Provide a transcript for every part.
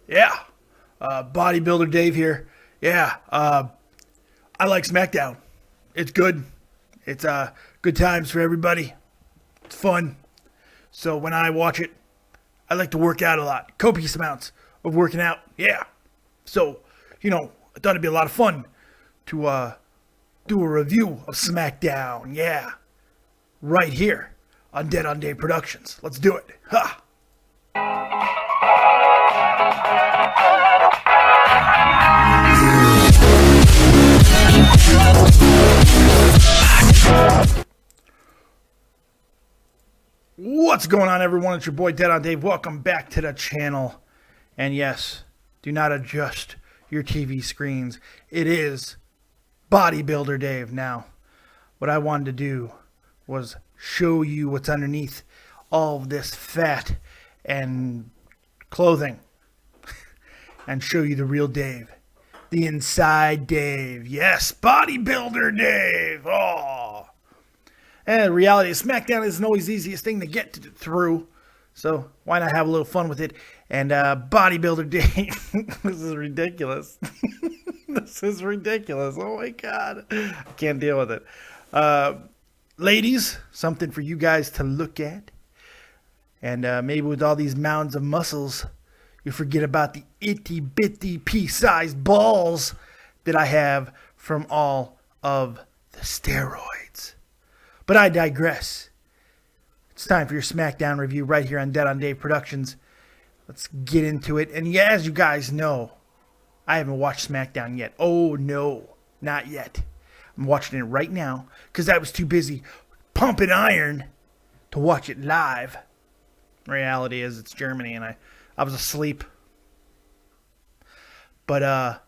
Yeah. Bodybuilder Dave here. Yeah. I like SmackDown. It's good. It's good times for everybody. It's fun. So when I watch it, I like to work out a lot. Copious amounts of working out. Yeah. So, I thought it'd be a lot of fun to do a review of SmackDown. Yeah. Right here on Dead on Dave Productions. Let's do it. Ha! What's going on, everyone? It's your boy Dead on Dave. Welcome back to the channel. And yes, do not adjust your TV screens. It is Bodybuilder Dave. Now, what I wanted to do was show you what's underneath all of this fat and clothing and show you the real Dave. The inside Dave. Yes, Bodybuilder Dave. Oh. And the reality is SmackDown isn't always the easiest thing to get through. So why not have a little fun with it? And Bodybuilder Dave. This is ridiculous. This is ridiculous. Oh my God. I can't deal with it. Ladies, something for you guys to look at. And maybe with all these mounds of muscles, you forget about the itty bitty pea-sized balls that I have from all of the steroids. But I digress. It's time for your SmackDown review right here on Dead on Dave Productions. Let's get into it. And yeah, as you guys know, I haven't watched SmackDown yet. Oh no, not yet. I'm watching it right now because I was too busy pumping iron to watch it live. Reality is it's Germany and I was asleep. But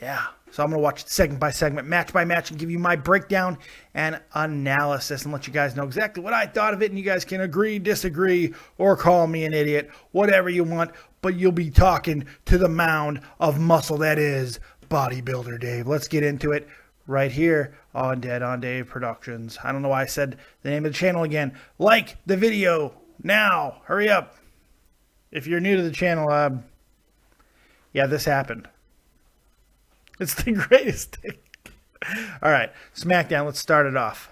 yeah. So I'm going to watch it segment by segment, match by match, and give you my breakdown and analysis and let you guys know exactly what I thought of it. And you guys can agree, disagree, or call me an idiot, whatever you want. But you'll be talking to the mound of muscle that is Bodybuilder Dave. Let's get into it right here on Dead on Dave Productions. I don't know why I said the name of the channel again. Like the video now. Hurry up. If you're new to the channel, yeah, this happened. It's the greatest thing. All right, SmackDown, let's start it off.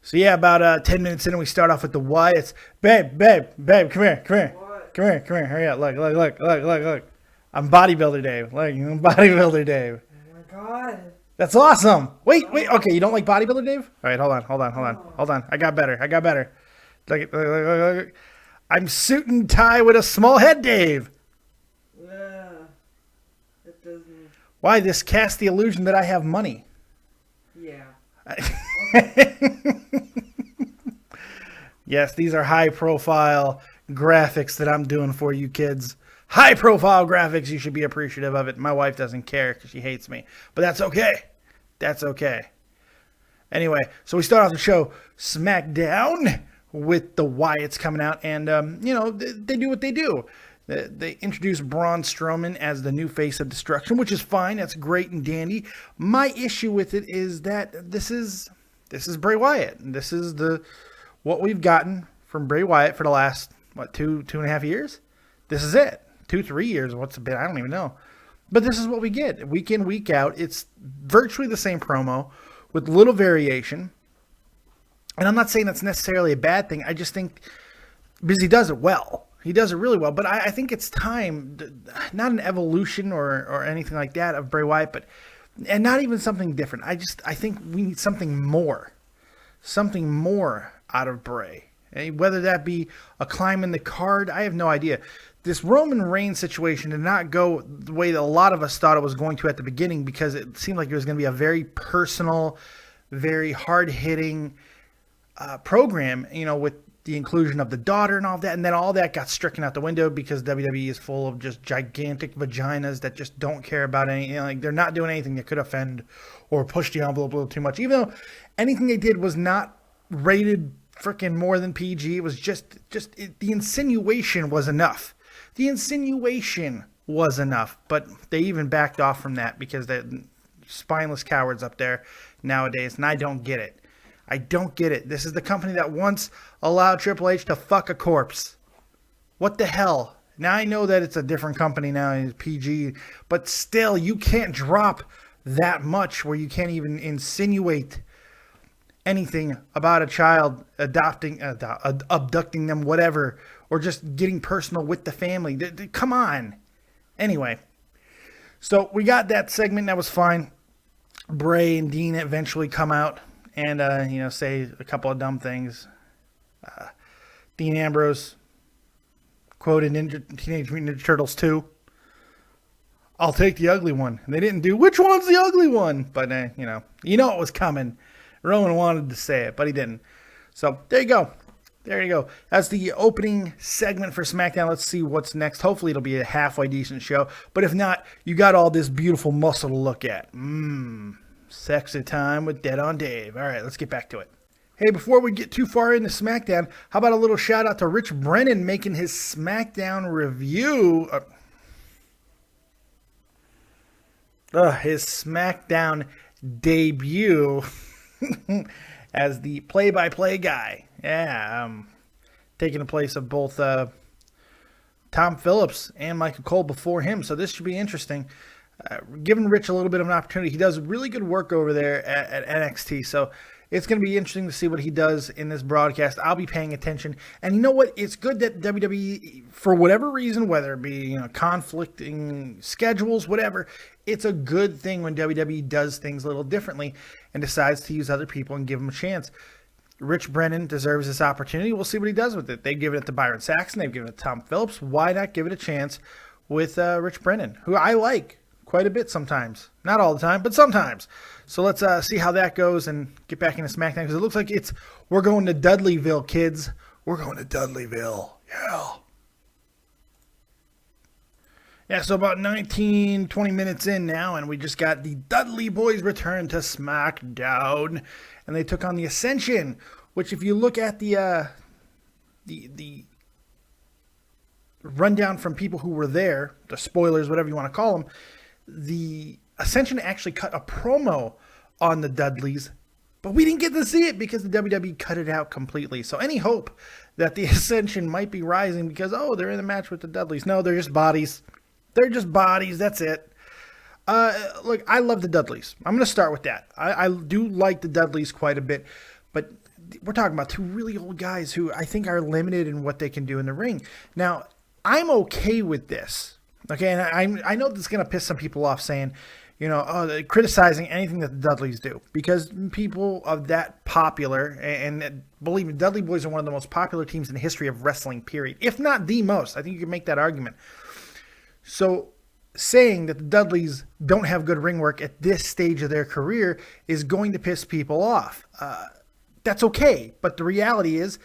So yeah, about 10 minutes in, and we start off with the Wyatts. Babe, come here. What? Come here, hurry up. Look. I'm Bodybuilder Dave. Look, I'm Bodybuilder Dave. Oh my God. That's awesome. Wait. Okay, you don't like Bodybuilder Dave? All right, hold on. I got better. Look. I'm suit and tie with a small head, Dave. Yeah. It doesn't. Why? This casts the illusion that I have money. Yeah. Yes, these are high-profile graphics that I'm doing for you kids. High-profile graphics. You should be appreciative of it. My wife doesn't care because she hates me. But that's okay. That's okay. Anyway, so we start off the show SmackDown with the Wyatts coming out. And, they do what they do. They introduce Braun Strowman as the new face of destruction, which is fine. That's great and dandy. My issue with it is that this is Bray Wyatt. This is what we've gotten from Bray Wyatt for the last, two and a half years? This is it. 2-3 years. What's it been? I don't even know. But this is what we get. Week in, week out. It's virtually the same promo with little variation. And I'm not saying that's necessarily a bad thing. I just think because he does it well. He does it really well, but I think it's time, not an evolution or anything like that of Bray Wyatt, and not even something different. I think we need something more out of Bray. Whether that be a climb in the card, I have no idea. This Roman Reigns situation did not go the way that a lot of us thought it was going to at the beginning because it seemed like it was going to be a very personal, very hard-hitting program, with the inclusion of the daughter and all that, and then all that got stricken out the window because WWE is full of just gigantic vaginas that just don't care about anything. They're not doing anything that could offend or push the envelope a little too much. Even though anything they did was not rated freaking more than PG, it was the insinuation was enough. The insinuation was enough, but they even backed off from that because they're spineless cowards up there nowadays, and I don't get it. I don't get it. This is the company that once allowed Triple H to fuck a corpse. What the hell? Now, I know that it's a different company now, it's PG, but still, you can't drop that much where you can't even insinuate anything about a child abducting them, whatever, or just getting personal with the family. Come on. Anyway, so we got that segment. That was fine. Bray and Dean eventually come out and, say a couple of dumb things. Dean Ambrose quoted Teenage Mutant Ninja Turtles 2. I'll take the ugly one. And they didn't do, which one's the ugly one? But, you know it was coming. Roman wanted to say it, but he didn't. So, there you go. There you go. That's the opening segment for SmackDown. Let's see what's next. Hopefully, it'll be a halfway decent show. But if not, you got all this beautiful muscle to look at. Sexy time with Dead on Dave. All right, let's get back to it. Hey, before we get too far into SmackDown, how about a little shout out to Rich Brennan making his SmackDown review. His SmackDown debut as the play-by-play guy. Yeah, taking the place of both Tom Phillips and Michael Cole before him. So this should be interesting. Giving Rich a little bit of an opportunity. He does really good work over there at NXT. So it's going to be interesting to see what he does in this broadcast. I'll be paying attention. And you know what? It's good that WWE, for whatever reason, whether it be conflicting schedules, whatever, it's a good thing when WWE does things a little differently and decides to use other people and give them a chance. Rich Brennan deserves this opportunity. We'll see what he does with it. They've given it to Byron Saxton. They've given it to Tom Phillips. Why not give it a chance with Rich Brennan, who I like quite a bit sometimes. Not all the time, but sometimes. So let's see how that goes and get back into SmackDown, because it looks like we're going to Dudleyville, kids. We're going to Dudleyville. Yeah. Yeah, so about 19, 20 minutes in now, and we just got the Dudley Boyz return to SmackDown, and they took on the Ascension, which if you look at the rundown from people who were there, the spoilers, whatever you want to call them, the Ascension actually cut a promo on the Dudleys, but we didn't get to see it because the WWE cut it out completely. So any hope that the Ascension might be rising because, they're in the match with the Dudleys. No, they're just bodies. They're just bodies. That's it. Look, I love the Dudleys. I'm going to start with that. I do like the Dudleys quite a bit, but we're talking about two really old guys who I think are limited in what they can do in the ring. Now, I'm okay with this. Okay, and I know this is going to piss some people off saying, criticizing anything that the Dudleys do, because people of that popular, and believe me, Dudley Boyz are one of the most popular teams in the history of wrestling, period. If not the most. I think you can make that argument. So saying that the Dudleys don't have good ring work at this stage of their career is going to piss people off. That's okay, but the reality is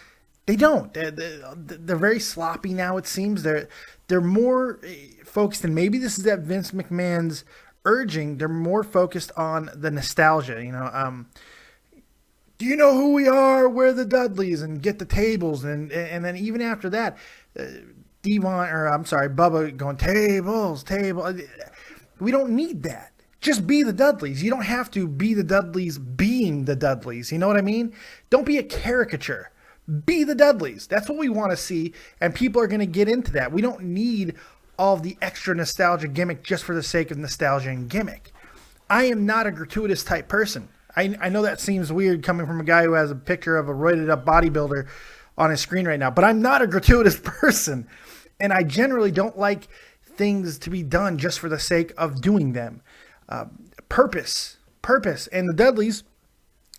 they don't. They're very sloppy now, it seems. They're more focused, and maybe this is at Vince McMahon's urging. They're more focused on the nostalgia. Do you know who we are? We're the Dudleys, and get the tables, and then even after that, Bubba going tables. We don't need that. Just be the Dudleys. You don't have to be the Dudleys being the Dudleys. You know what I mean? Don't be a caricature. Be the Dudleys. That's what we want to see, and people are going to get into that. We don't need all of the extra nostalgia gimmick just for the sake of nostalgia and gimmick. I am not a gratuitous type person. I know that seems weird coming from a guy who has a picture of a roided up bodybuilder on his screen right now, but I'm not a gratuitous person, and I generally don't like things to be done just for the sake of doing them. Purpose, and the Dudleys,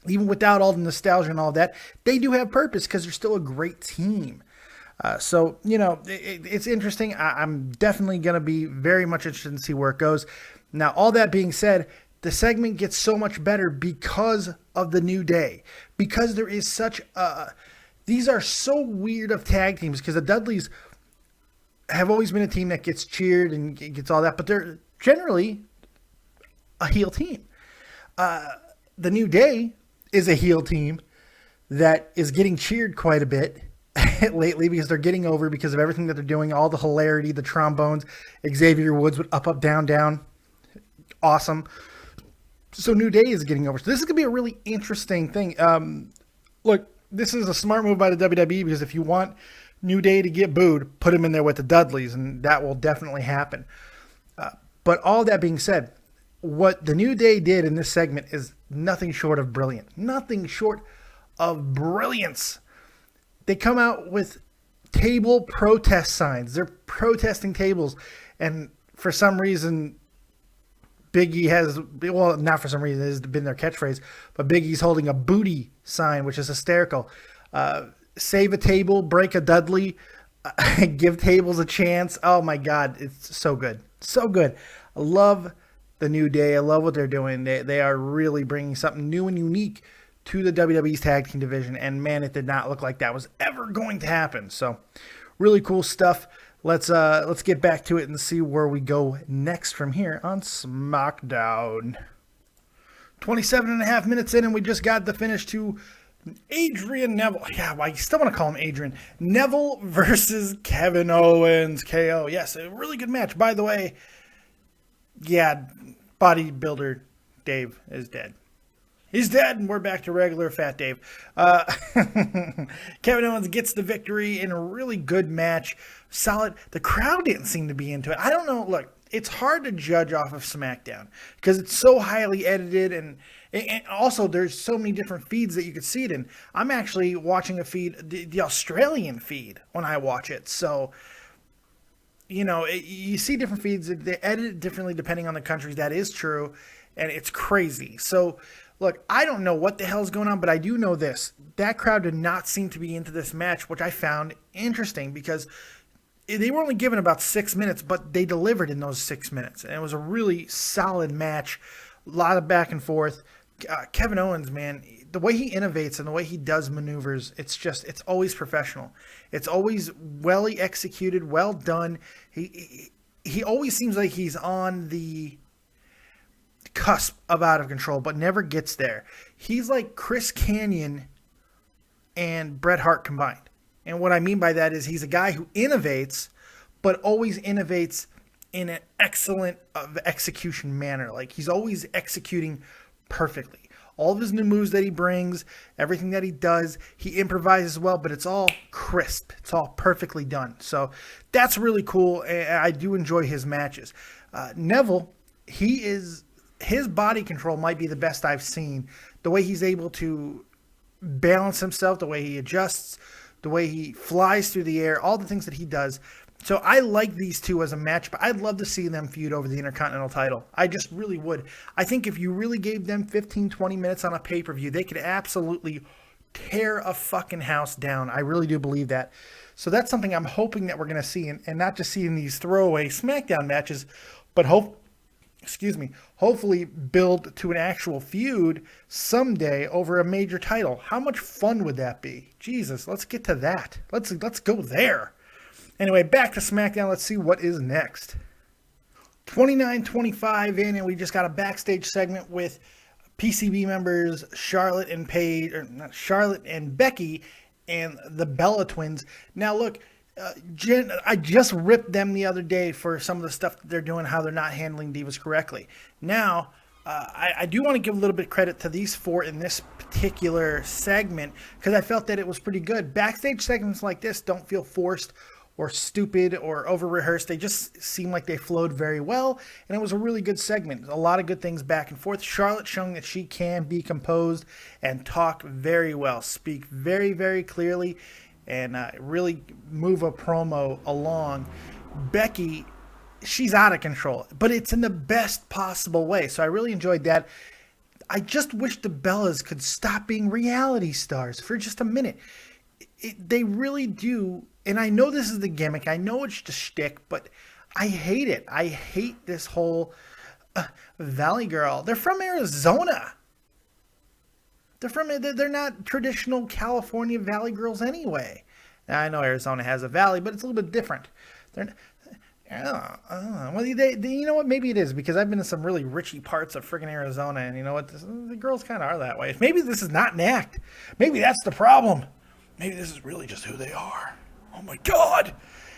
even without all the nostalgia and all that, they do have purpose because they're still a great team. So, it's interesting. I'm definitely going to be very much interested to see where it goes. Now, all that being said, the segment gets so much better because of the New Day. Because there is such these are so weird of tag teams, because the Dudleys have always been a team that gets cheered and gets all that, but they're generally a heel team. The New Day is a heel team that is getting cheered quite a bit lately because they're getting over because of everything that they're doing, all the hilarity, the trombones, Xavier Woods with up, down, down. Awesome. So New Day is getting over. So this is going to be a really interesting thing. Look, this is a smart move by the WWE, because if you want New Day to get booed, put him in there with the Dudleys, and that will definitely happen. But all that being said, what the New Day did in this segment is nothing short of brilliant. Nothing short of brilliance. They come out with table protest signs. They're protesting tables. And for some reason, Big E has, well, not for some reason, it has been their catchphrase, but Big E's holding a booty sign, which is hysterical. Save a table, break a Dudley, give tables a chance. Oh my God, it's so good. So good. I love the New Day. I love what they're doing. They are really bringing something new and unique to the WWE's tag team division. And man, it did not look like that was ever going to happen. So really cool stuff. Let's get back to it and see where we go next from here on SmackDown. 27.5 minutes in, and we just got the finish to Adrian Neville. Yeah, well, I still want to call him Adrian. Neville versus Kevin Owens. KO. Yes, a really good match. By the way, yeah, Bodybuilder Dave is dead. He's dead, and we're back to regular Fat Dave. Kevin Owens gets the victory in a really good match. Solid. The crowd didn't seem to be into it. I don't know. Look, it's hard to judge off of SmackDown because it's so highly edited, and also there's so many different feeds that you could see it in. I'm actually watching a feed, the Australian feed, when I watch it. So, you know, you see different feeds. They edit it differently depending on the countries. That is true, and it's crazy. So, look, I don't know what the hell's going on, but I do know this. That crowd did not seem to be into this match, which I found interesting because they were only given about 6 minutes, but they delivered in those 6 minutes. And it was a really solid match, a lot of back and forth. Kevin Owens, man, the way he innovates and the way he does maneuvers, it's always professional. It's always well executed, well done. He always seems like he's on the cusp of out of control, but never gets there. He's like Chris Kanyon and Bret Hart combined. And what I mean by that is he's a guy who innovates, but always innovates in an excellent execution manner. Like, he's always executing perfectly. All of his new moves that he brings, everything that he does, he improvises well, but it's all crisp. It's all perfectly done. So that's really cool. And I do enjoy his matches. Neville, his body control might be the best I've seen. The way he's able to balance himself, the way he adjusts, the way he flies through the air, all the things that he does. So I like these two as a match, but I'd love to see them feud over the Intercontinental title. I just really would. I think if you really gave them 15, 20 minutes on a pay-per-view, they could absolutely tear a fucking house down. I really do believe that. So that's something I'm hoping that we're going to see, and not just seeing these throwaway SmackDown matches, but hopefully build to an actual feud someday over a major title. How much fun would that be? Jesus, let's get to that. Let's go there. Anyway, back to SmackDown. Let's see what is next. 29-25 in, and we just got a backstage segment with PCB members Charlotte and Becky and the Bella Twins. Now, look, I just ripped them the other day for some of the stuff that they're doing, how they're not handling divas correctly. Now, I do want to give a little bit of credit to these four in this particular segment because I felt that it was pretty good. Backstage segments like this don't feel forced or stupid or over-rehearsed. They just seem like they flowed very well, and it was a really good segment. A lot of good things back and forth. Charlotte showing that she can be composed and talk very well, speak very, very clearly, and really move a promo along. Becky, she's out of control, but it's in the best possible way. So I really enjoyed that. I just wish the Bellas could stop being reality stars for just a minute. They really do. And I know this is the gimmick. I know it's the shtick, but I hate it. I hate this whole Valley Girl. They're from Arizona. They're not traditional California Valley Girls anyway. Now, I know Arizona has a valley, but it's a little bit different. Well, you know what? Maybe it is because I've been in some really richy parts of friggin' Arizona, and you know what? The girls kind of are that way. Maybe this is not an act. Maybe that's the problem. Maybe this is really just who they are. Oh my God.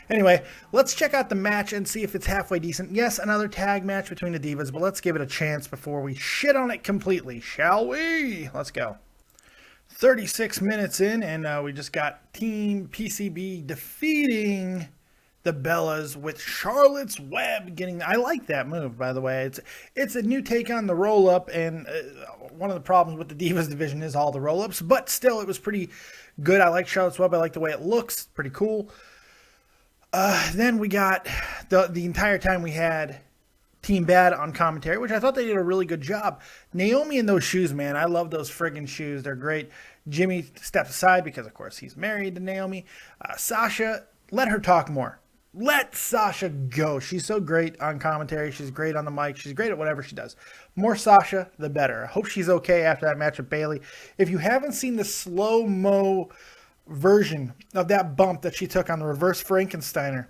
Anyway, let's check out the match and see if it's halfway decent. Yes, another tag match between the divas, but let's give it a chance before we shit on it completely, shall we? Let's go. 36 minutes in, and we just got Team PCB defeating the Bellas with Charlotte's Web getting. I like that move, by the way. It's a new take on the roll-up, and one of the problems with the Divas division is all the roll-ups, but still, it was pretty good. I like Charlotte's Web. I like the way it looks. Pretty cool. Then we got the entire time we had Team Bad on commentary, which I thought they did a really good job. Naomi in those shoes, man. I love those friggin' shoes. They're great. Jimmy steps aside because, of course, he's married to Naomi. Sasha, let her talk more. Let Sasha go. She's so great on commentary. She's great on the mic. She's great at whatever she does. More Sasha, the better. I hope she's okay after that match with Bayley. If you haven't seen the slow-mo version of that bump that she took on the reverse Frankensteiner,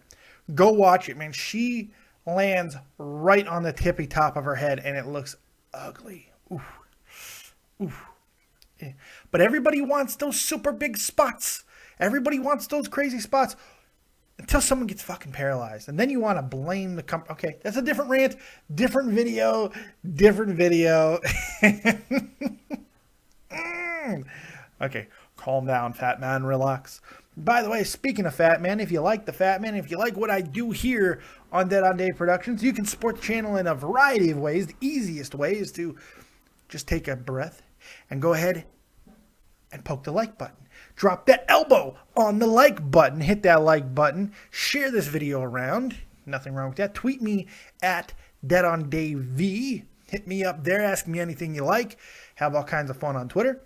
go watch it, man. She lands right on the tippy top of her head, and it looks ugly. Oof. Oof. Yeah. But everybody wants those super big spots. Everybody wants those crazy spots until someone gets fucking paralyzed. And then you want to blame the company. Okay, that's a different rant, different video, Okay, calm down, fat man, relax. By the way, speaking of Fat Man, if you like the Fat Man, if you like what I do here on Dead on Dave Productions, you can support the channel in a variety of ways. The easiest way is to just take a breath and go ahead and poke the like button. Drop that elbow on the like button. Hit that like button. Share this video around. Nothing wrong with that. Tweet me at DeadOnDaveV. Hit me up there. Ask me anything you like. Have all kinds of fun on Twitter.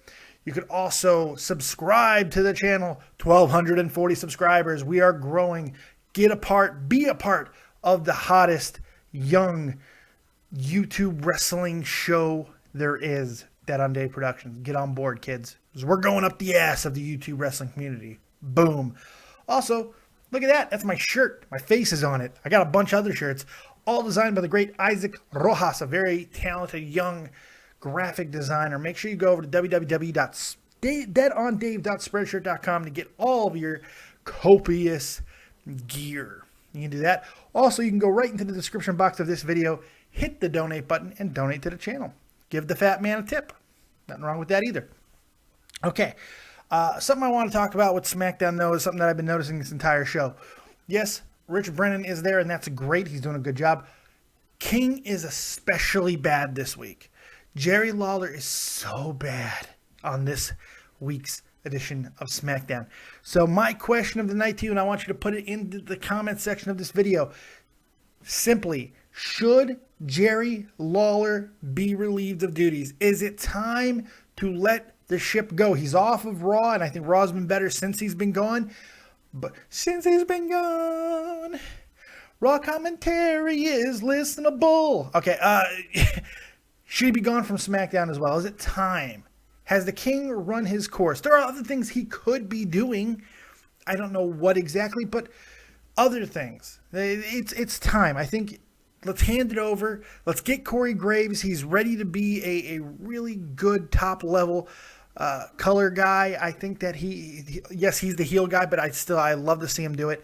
You could also subscribe to the channel. 1,240 subscribers. We are growing. Be a part of the hottest young YouTube wrestling show there is. Dead on Dave Productions. Get on board, kids. Because we're going up the ass of the YouTube wrestling community. Boom. Also, look at that. That's my shirt. My face is on it. I got a bunch of other shirts, all designed by the great Isaac Rojas, a very talented young graphic designer. Make sure you go over to www.deadondave.spreadshirt.com to get all of your copious gear. You can do that. Also, you can go right into the description box of this video, hit the donate button, and donate to the channel. Give the fat man a tip. Nothing wrong with that either. Okay. Something I want to talk about with SmackDown, though, is something that I've been noticing this entire show. Yes, Rich Brennan is there, and that's great. He's doing a good job. King is especially bad this week. Jerry Lawler is so bad on this week's edition of SmackDown. So my question of the night to you, and I want you to put it into the comment section of this video. Simply, should Jerry Lawler be relieved of duties? Is it time to let the ship go? He's off of Raw, and I think Raw's been better since he's been gone. But since he's been gone, Raw commentary is listenable. Okay, should he be gone from SmackDown as well? Is it time? Has the King run his course? There are other things he could be doing. I don't know what exactly, but other things. It's time. I think let's hand it over. Let's get Corey Graves. He's ready to be a really good top-level color guy. I think that yes, he's the heel guy, but I love to see him do it.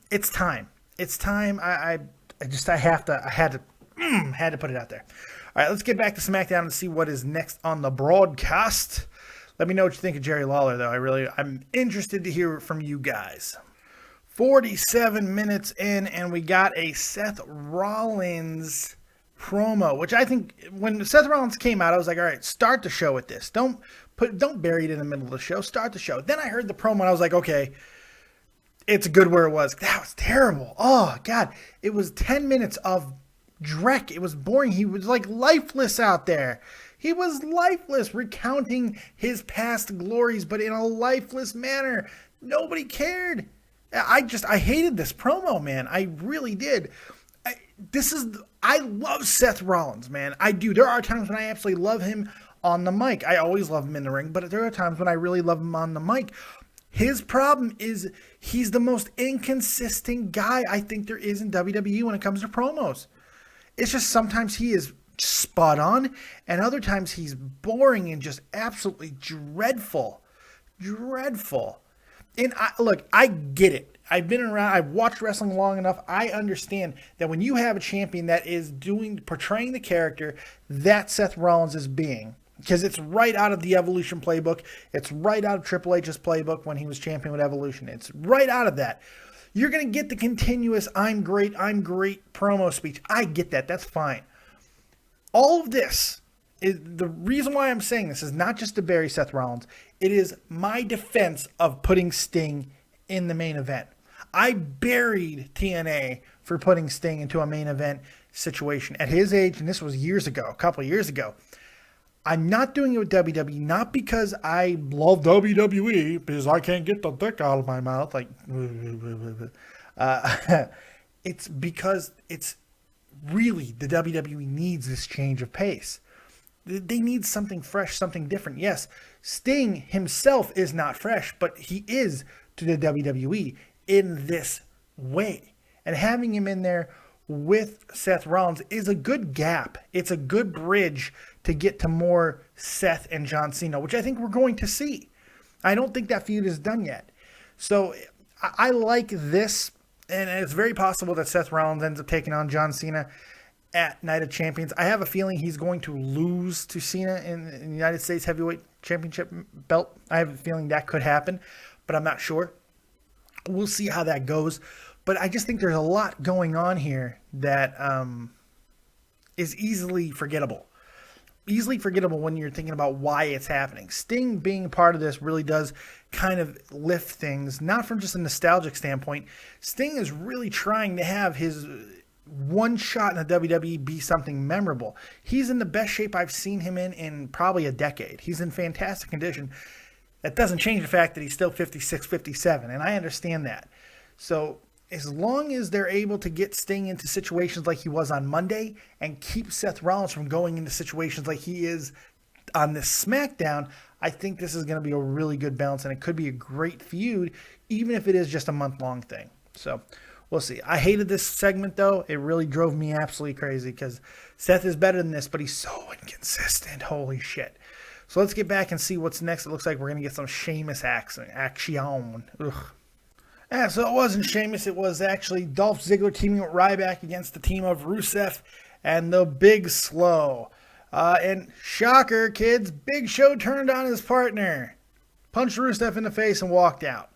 It's time. It's time. I had to put it out there. All right, let's get back to SmackDown and see what is next on the broadcast. Let me know what you think of Jerry Lawler, though. I'm interested to hear from you guys. 47 minutes in, and we got a Seth Rollins promo, which I think when Seth Rollins came out, I was like, all right, start the show with this. Don't bury it in the middle of the show. Start the show. Then I heard the promo, and I was like, okay, it's good where it was. That was terrible. Oh, God. It was 10 minutes of dreck. It was boring. He was like lifeless out there. He was lifeless, recounting his past glories, but in a lifeless manner. Nobody cared. I hated this promo, man. I really did. I love Seth Rollins, man. I do. There are times when I absolutely love him on the mic. I always love him in the ring, but there are times when I really love him on the mic. His problem is he's the most inconsistent guy I think there is in WWE when it comes to promos. It's just sometimes he is spot on, and other times he's boring and just absolutely dreadful. Dreadful. And I get it. I've been around, I've watched wrestling long enough. I understand that when you have a champion that is portraying the character that Seth Rollins is being, because it's right out of the Evolution playbook. It's right out of Triple H's playbook when he was champion with Evolution. It's right out of that. You're going to get the continuous I'm great promo speech. I get that. That's fine. All of this is the reason why I'm saying this is not just to bury Seth Rollins. It is my defense of putting Sting in the main event. I buried TNA for putting Sting into a main event situation at his age, and this was years ago, a couple of years ago. I'm not doing it with WWE, not because I love WWE, because I can't get the dick out of my mouth. Like, it's because it's really the WWE needs this change of pace. They need something fresh, something different. Yes, Sting himself is not fresh, but he is to the WWE in this way. And having him in there with Seth Rollins is a good gap. It's a good bridge to get to more Seth and John Cena, which I think we're going to see. I don't think that feud is done yet. So I like this, and it's very possible that Seth Rollins ends up taking on John Cena at Night of Champions. I have a feeling he's going to lose to Cena in the United States Heavyweight Championship belt. I have a feeling that could happen, but I'm not sure. We'll see how that goes. But I just think there's a lot going on here that is easily forgettable. Easily forgettable when you're thinking about why it's happening. Sting being a part of this really does kind of lift things, not from just a nostalgic standpoint. Sting is really trying to have his one shot in the WWE be something memorable. He's in the best shape I've seen him in probably a decade. He's in fantastic condition. That doesn't change the fact that he's still 56, 57, and I understand that. So as long as they're able to get Sting into situations like he was on Monday and keep Seth Rollins from going into situations like he is on this SmackDown, I think this is going to be a really good balance, and it could be a great feud, even if it is just a month-long thing. So we'll see. I hated this segment, though. It really drove me absolutely crazy because Seth is better than this, but he's so inconsistent. Holy shit. So let's get back and see what's next. It looks like we're going to get some Sheamus action. Ugh. Yeah, so it wasn't Sheamus. It was actually Dolph Ziggler teaming with Ryback against the team of Rusev and the Big Slow. And shocker, kids, Big Show turned on his partner, punched Rusev in the face, and walked out.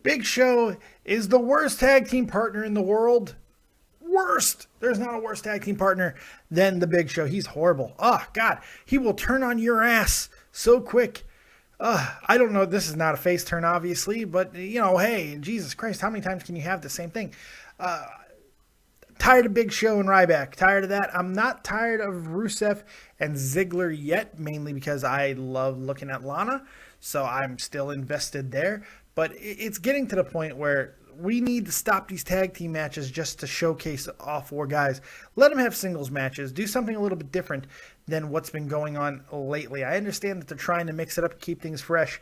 Big Show is the worst tag team partner in the world. Worst. There's not a worse tag team partner than the Big Show. He's horrible. Oh, God. He will turn on your ass so quick. I don't know. This is not a face turn, obviously, but, hey, Jesus Christ, how many times can you have the same thing? Tired of Big Show and Ryback. Tired of that. I'm not tired of Rusev and Ziggler yet, mainly because I love looking at Lana, so I'm still invested there. But it's getting to the point where we need to stop these tag team matches just to showcase all four guys. Let them have singles matches. Do something a little bit different than what's been going on lately. I understand that they're trying to mix it up and keep things fresh,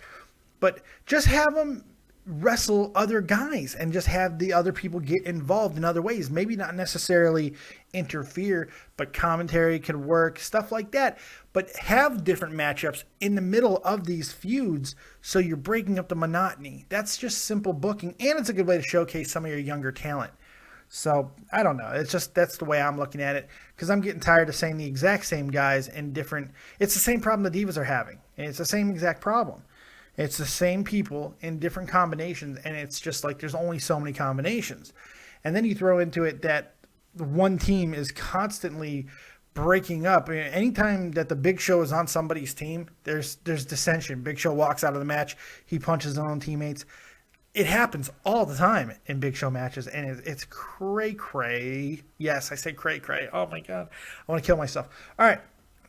but just have them wrestle other guys and just have the other people get involved in other ways. Maybe not necessarily interfere, but commentary could work, stuff like that. But have different matchups in the middle of these feuds so you're breaking up the monotony. That's just simple booking, and it's a good way to showcase some of your younger talent. So, I don't know. It's just, that's the way I'm looking at it, because I'm getting tired of saying the exact same guys in different... It's the same problem the Divas are having. And it's the same exact problem. It's the same people in different combinations, and it's just like there's only so many combinations. And then you throw into it that one team is constantly breaking up. I mean, anytime that the Big Show is on somebody's team, there's dissension. Big Show walks out of the match. He punches his own teammates. It happens all the time in Big Show matches, and it's cray-cray. Yes, I say cray-cray. Oh, my God. I want to kill myself. All right.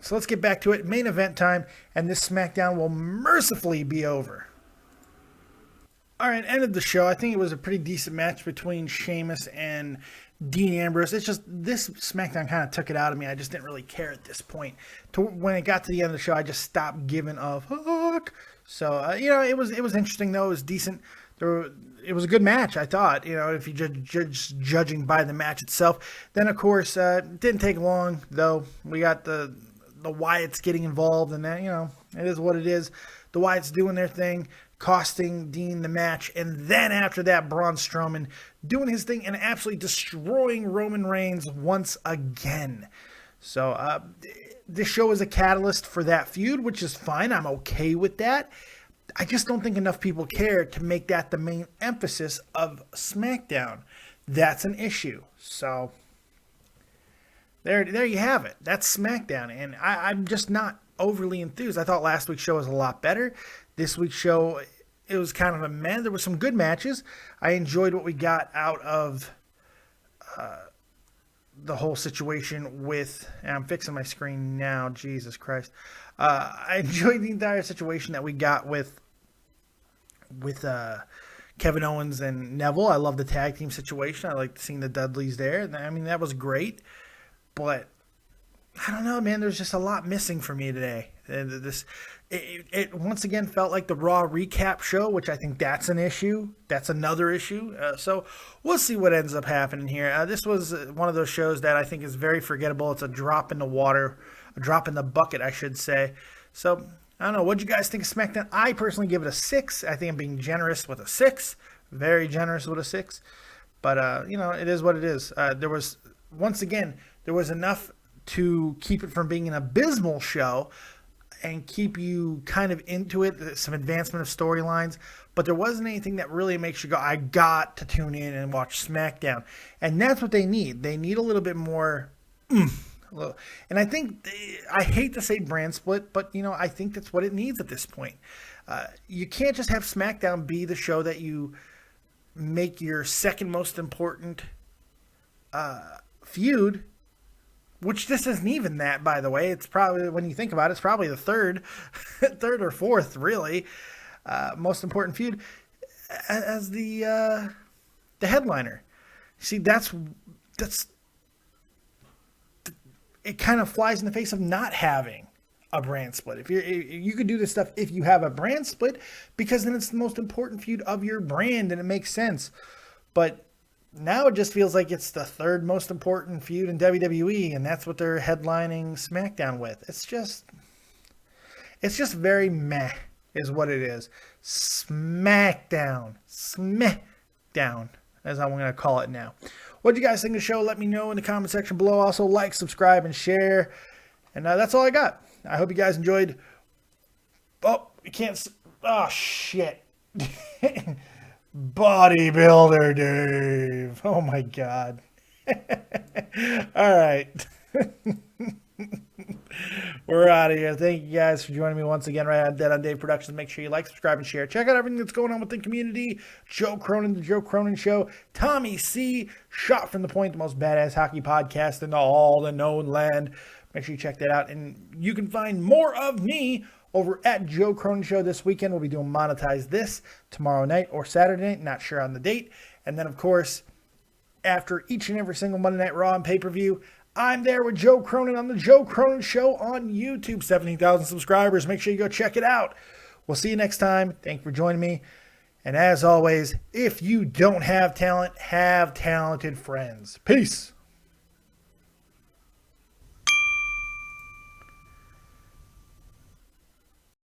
So let's get back to it. Main event time, and this SmackDown will mercifully be over. All right, end of the show. I think it was a pretty decent match between Sheamus and Dean Ambrose. It's just this SmackDown kind of took it out of me. I just didn't really care at this point. When it got to the end of the show, I just stopped giving a fuck. So, it was interesting, though. It was decent. It was a good match, I thought, if you judging by the match itself. Then, of course, it didn't take long, though. We got the Wyatts getting involved, and then, it is what it is. The Wyatts doing their thing, costing Dean the match, and then after that, Braun Strowman doing his thing and absolutely destroying Roman Reigns once again. So this show is a catalyst for that feud, which is fine. I'm okay with that. I just don't think enough people care to make that the main emphasis of SmackDown. That's an issue. So there you have it. That's SmackDown. And I'm just not overly enthused. I thought last week's show was a lot better. This week's show, it was kind of a meh. There were some good matches. I enjoyed what we got out of the whole situation with, and I'm fixing my screen now, Jesus Christ. I enjoyed the entire situation that we got with Kevin Owens and Neville. I love the tag team situation. I liked seeing the Dudleys there. I mean, that was great. But I don't know, man. There's just a lot missing for me today. It once again felt like the Raw recap show, which I think that's an issue. That's another issue. So we'll see what ends up happening here. This was one of those shows that I think is very forgettable. It's a drop in the water, a drop in the bucket, I should say. So I don't know. What do you guys think of SmackDown? I personally give it a 6. I think I'm being generous with a 6. Very generous with a 6. But, it is what it is. There was enough to keep it from being an abysmal show and keep you kind of into it, some advancement of storylines, but there wasn't anything that really makes you go, I got to tune in and watch SmackDown. And that's what they need. They need a little bit more and I think, I hate to say brand split, but, I think that's what it needs at this point. You can't just have SmackDown be the show that you make your second most important feud, which this isn't even that, by the way. It's probably, when you think about it, it's probably the third or fourth, really, most important feud as the headliner. See, that's it kind of flies in the face of not having a brand split. If you could do this stuff if you have a brand split, because then it's the most important feud of your brand and it makes sense. But now it just feels like it's the third most important feud in WWE, and that's what they're headlining SmackDown with. It's just very meh is what it is. SmackDown, as I'm going to call it now. What do you guys think of the show? Let me know in the comment section below. Also, like, subscribe, and share. And that's all I got. I hope you guys enjoyed. Oh, you can't. Oh, shit. Bodybuilder Dave. Oh, my God. All right. We're out of here. Thank you guys for joining me once again right on Dead on Dave Productions. Make sure you like, subscribe, and share. Check out everything that's going on with the community. Joe Cronin, The Joe Cronin Show. Tommy C. Shot from the Point, the most badass hockey podcast in all the known land. Make sure you check that out. And you can find more of me over at Joe Cronin Show this weekend. We'll be doing Monetize This tomorrow night or Saturday night. Not sure on the date. And then, of course, after each and every single Monday Night Raw and pay-per-view, I'm there with Joe Cronin on The Joe Cronin Show on YouTube. 17,000 subscribers. Make sure you go check it out. We'll see you next time. Thank you for joining me. And as always, if you don't have talent, have talented friends. Peace.